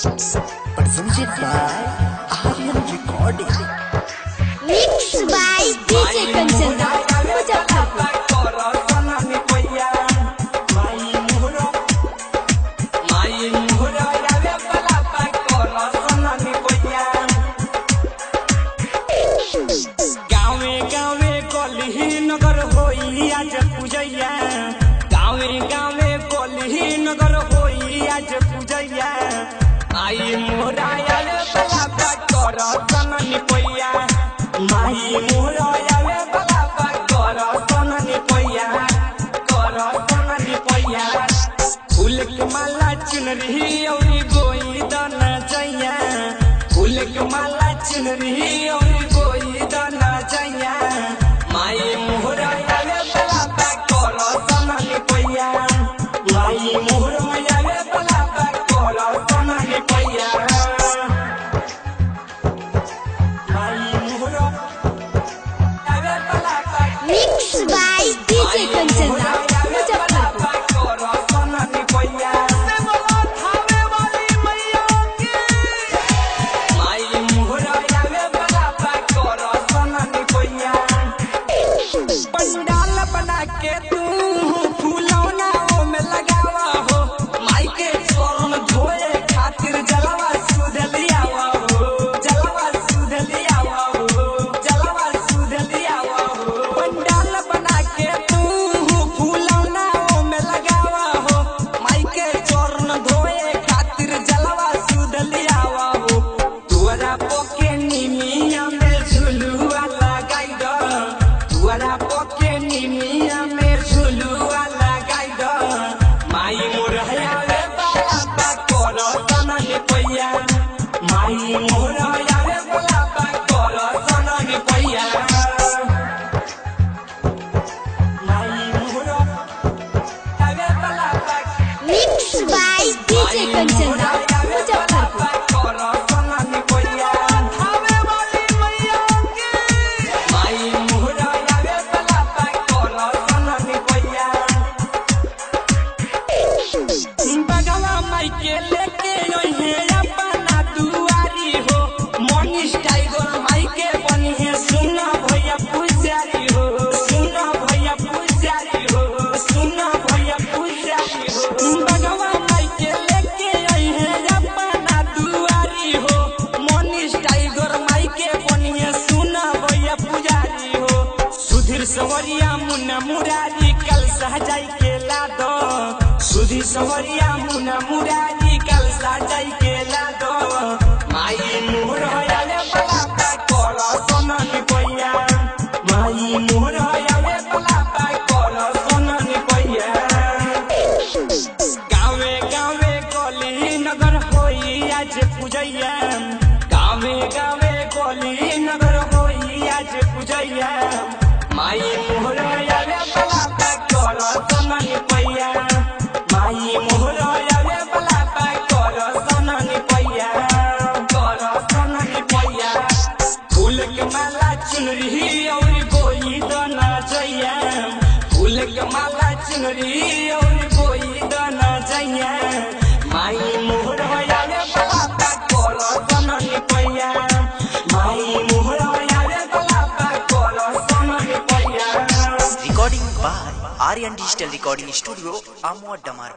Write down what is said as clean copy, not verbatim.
presented by Aryan Recording. Mixed by DJ Kanchan, Muzaffarpur. गावे गावे गली नगर होई आज पूजैया, गावे गावे गली नगर होई आज पूजैया। आई मोरा आले बला कर सननी पैया, माई मोरा आले बला कर सननी पैया, कर सननी पैया। फूल के माला चुनरी औरी गोई दाना जैया, फूल के माला चुनरी औरी गोई दाना जैया। माई मोहरा आले बला कर सननी पैया, माई मोहरा आले बला कर सननी पैया। माई मोहरा आले बला Mixed by DJ Kanchan, Muzaffarpur. कर सननी पैया। थावे वाली मैया की माई मोहरा आले बला कर सननी पैया। पंडाल बना के तू फूलौना में लगावा हो, माई के चरण धोए खातिर जलवा सुध लियावा हो, जलवा सुध लियावा हो, जलवा सुध लियावा हो। पंडाल बना के तू फूलौना में लगावा हो, माई के चरण धोए खातिर जलवा सुध लियावा हो। तुअरा पोके निमिया में झुलुआ लगाई दो, तुअरा पोके निमिया में झुलुआ लगाई दो। माई मोर आवे बला कर सननी पैया, माई मोर आवे बला कर सननी पैया। माई मोर आवे बला Mixed by DJ Kanchan, Muzaffarpur. कर सननी पैया। थावे वाली मैया की माई मोर आवे बला कर सननी पैया। बगवा माई के लेके ओहे अपना दुआरी हो, मनीष टाइगर माई के बनी है सुना भैया पुजारी हो, सुना भैया पुजारी हो, सुना भैया पुजारी हो। बगवा माई के लेके ओहे अपना दुआरी हो, मनीष टाइगर माई के बनी है सुना भैया पुजारी हो। सुधीर सवरिया मुन्ना मुरारी कल सहजाई के ला दो, सुधीर सवरिया मुन्ना मुरारी कल सहजाई के ला दो। माई मोर आले बला कर सननी पैया, माई मोर आले बला कर सननी पैया। गावे गावे गली नगर होई आज पूजैया, गावे गावे गली नगर होई आज पूजैया। माई मोहरा आले बला कर सननी पैया, माई मोहरा आले बला कर सननी पैया, कर सननी पैया। फूल के माला चुनरी औरी गोई दाना जैया, फूल के माला चुनरी औरी गोई दाना जैया। माई मोहरा आले बला कर सननी पैया, माई मोहरा आले बला कर सननी पैया। Recording by Aryan Digital Recording Studio, Amwa Damar.